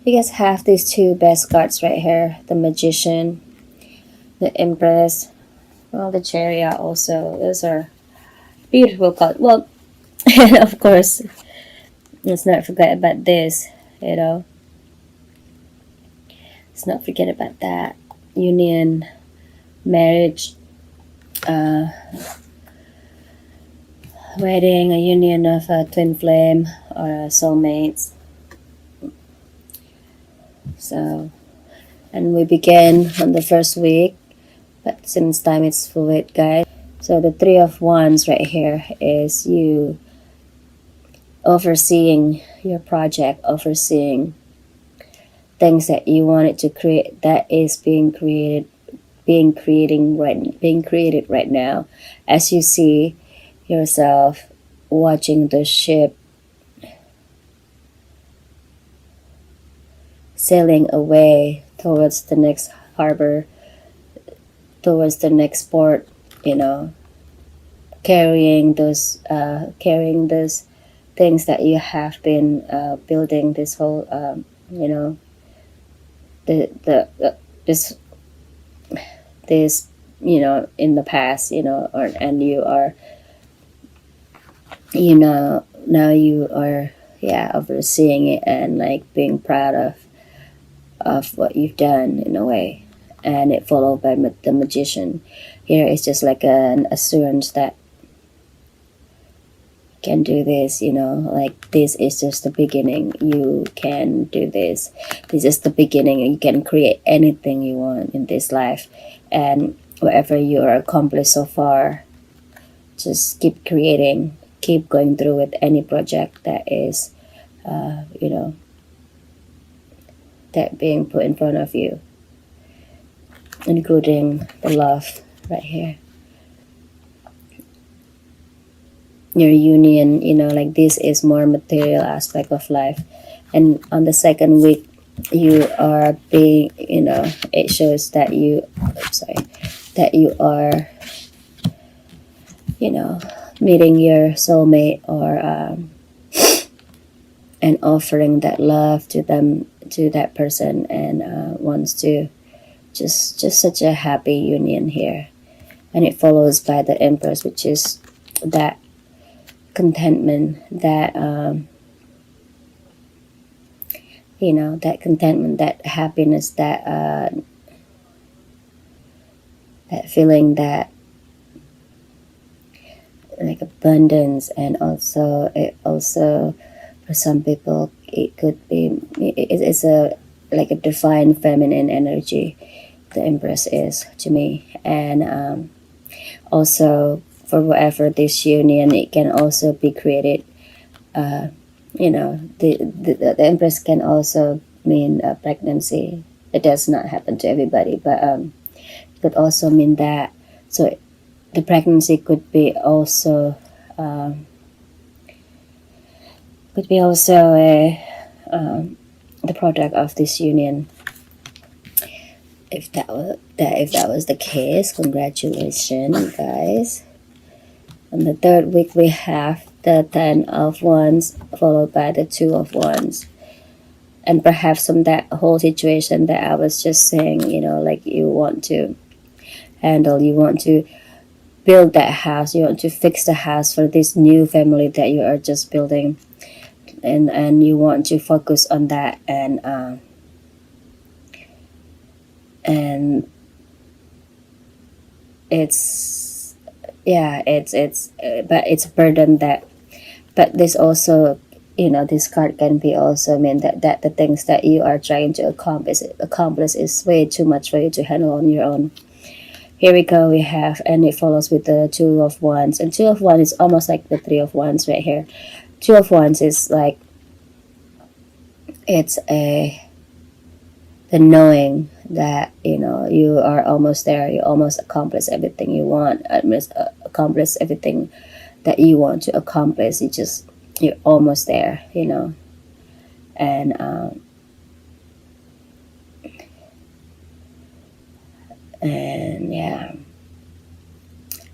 You guys have these two best cards right here, the Magician, the Empress, well, the Chariot also. Those are beautiful cards. Well, and of course, let's not forget about this, you know. Let's not forget about that. Union, marriage, uh, wedding, a union of a twin flame or soulmates. So, and we begin on the first week, but since time it's fluid, guys. So the Three of Wands right here is you overseeing your project, overseeing things that you wanted to create that is being created right now, as you see yourself watching the ship sailing away towards the next harbor, towards the next port, you know, carrying those things that you have been building this whole you know the this you know in the past, you know, or and you are, you know, now you are, yeah, overseeing it and like being proud of what you've done in a way. And it followed by the Magician. Here it's just like an assurance that you can do this, you know, like this is just the beginning. You can do this. This is the beginning. You can create anything you want in this life. And whatever you are accomplished so far, just keep creating, keep going through with any project that is, you know, that being put in front of you, including the love right here. Your union, you know, like this is more material aspect of life. And on the second week, you are being, you know, it shows that you, sorry, that you are, you know, meeting your soulmate or and offering that love to them, to that person, and wants to just such a happy union here. And it follows by the Empress, which is that contentment, that you know, that contentment, that happiness, that feeling, that like abundance. And also it also, for some people, it could be, it's a like a divine feminine energy, the Empress is to me. And also for whatever this union, it can also be created, you know, the Empress can also mean a pregnancy. It does not happen to everybody, but it could also mean that. So the pregnancy could be also a the product of this union. If that was the case, congratulations, guys. On the third week, we have the Ten of Wands followed by the Two of Wands. And perhaps from that whole situation that I was just saying, you know, like you want to handle, you want to build that house, you want to fix the house for this new family that you are just building. And you want to focus on that. And it's, yeah, it's but it's a burden that, but this also, you know, this card can be also mean that the things that you are trying to accomplish is way too much for you to handle on your own. Here we go, we have, and it follows with the Two of Wands. And Two of Wands is almost like the Three of Wands right here. Two of Wands is like, it's the knowing that, you know, you are almost there, you almost accomplish everything you want, accomplish everything that you want to accomplish. You're almost there, you know. And yeah,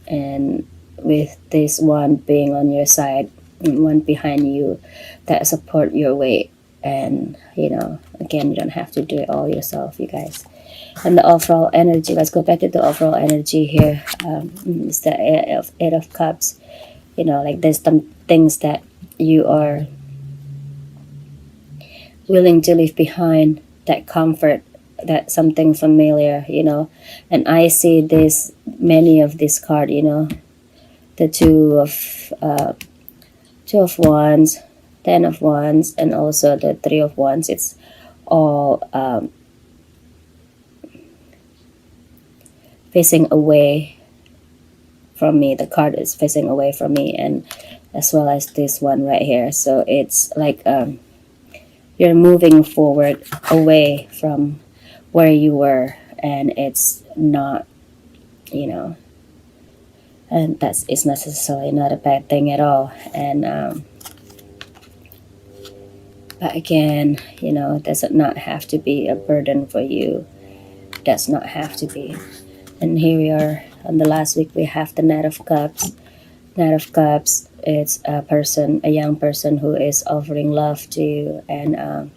and with this one being on your side and one behind you that support your way, And again, you don't have to do it all yourself, you guys. And the overall energy, let's go back to the overall energy here. It's the eight of cups. Like there's some things that you are willing to leave behind, that comfort, that something familiar. And I see this, many of this card, the two of wands, 10 of wands, and also the 3 of wands. It's all facing away from me. The card is facing away from me, and as well as this one right here. So it's like you're moving forward away from where you were, and it's not, and it's necessarily not a bad thing at all. And but again, it does not have to be a burden for you. It does not have to be. And here we are on the last week. We have the Knight of Cups. Knight of Cups, it's a young person who is offering love to you, and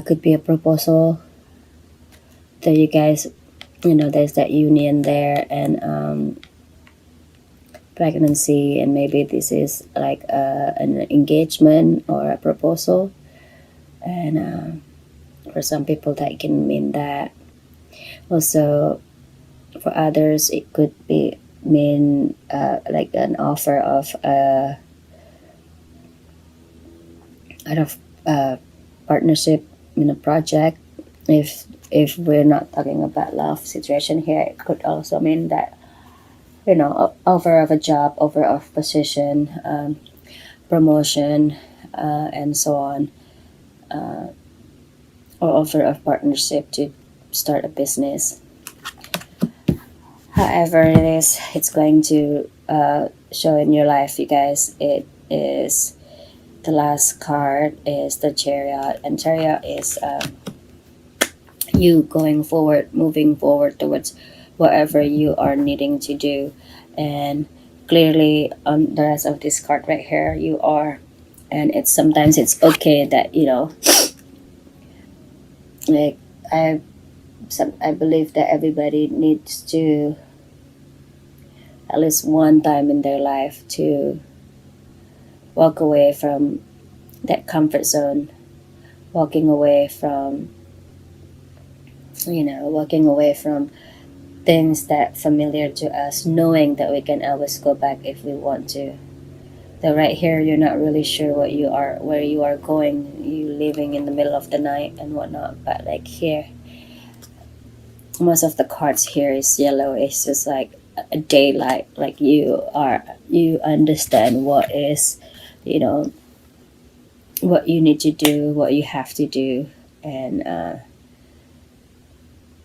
could be a proposal that you guys, there's that union there, and pregnancy, and maybe this is like an engagement or a proposal. And for some people that can mean that. Also, for others, it could be mean like an offer of out of partnership in a project. If we're not talking about love situation here, it could also mean that offer of a job, offer of position, promotion, and so on, or offer of partnership to start a business. However it is, it's going to show in your life, you guys. It is the last card is the Chariot, and Chariot is you going forward, moving forward towards whatever you are needing to do. And clearly on the rest of this card right here, you are, and it's sometimes it's okay that like I believe that everybody needs to at least one time in their life to walk away from that comfort zone, walking away from things that familiar to us, knowing that we can always go back if we want to. Though right here you're not really sure where you are going, you living in the middle of the night and whatnot. But like here, most of the cards here is yellow. It's just like a daylight, like you understand what is, what you need to do, what you have to do. And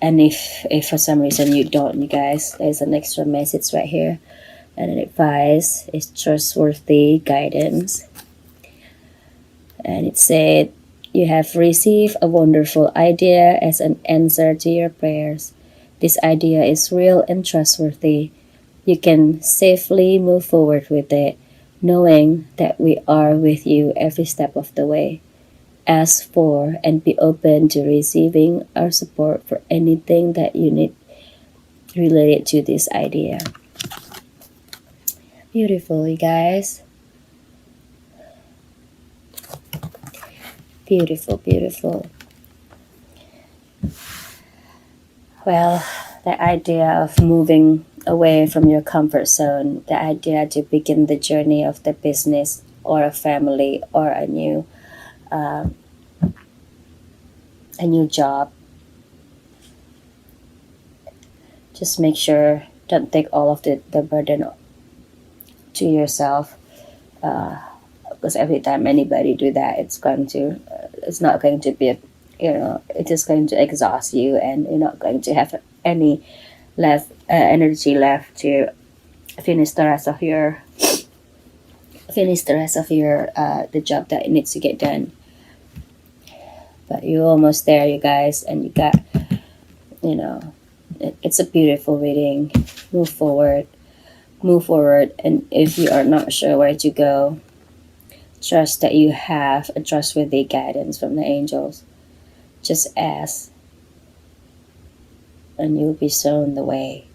if for some reason you don't, you guys, there's an extra message right here, and an advice is trustworthy guidance. And it said, you have received a wonderful idea as an answer to your prayers. This idea is real and trustworthy. You can safely move forward with it, knowing that we are with you every step of the way. Ask for and be open to receiving our support for anything that you need related to this idea. Beautiful, you guys. Beautiful, beautiful. Well, the idea of moving away from your comfort zone, the idea to begin the journey of the business or a family or a new job. Just make sure, don't take all of the burden to yourself, because every time anybody do that, it's not going to be it's just going to exhaust you, and you're not going to have any energy left to finish the rest of your the job that needs to get done. But you're almost there, you guys, and you got, it's a beautiful reading. Move forward, and if you are not sure where to go, trust that you have a trustworthy guidance from the angels. Just ask, and you'll be shown the way.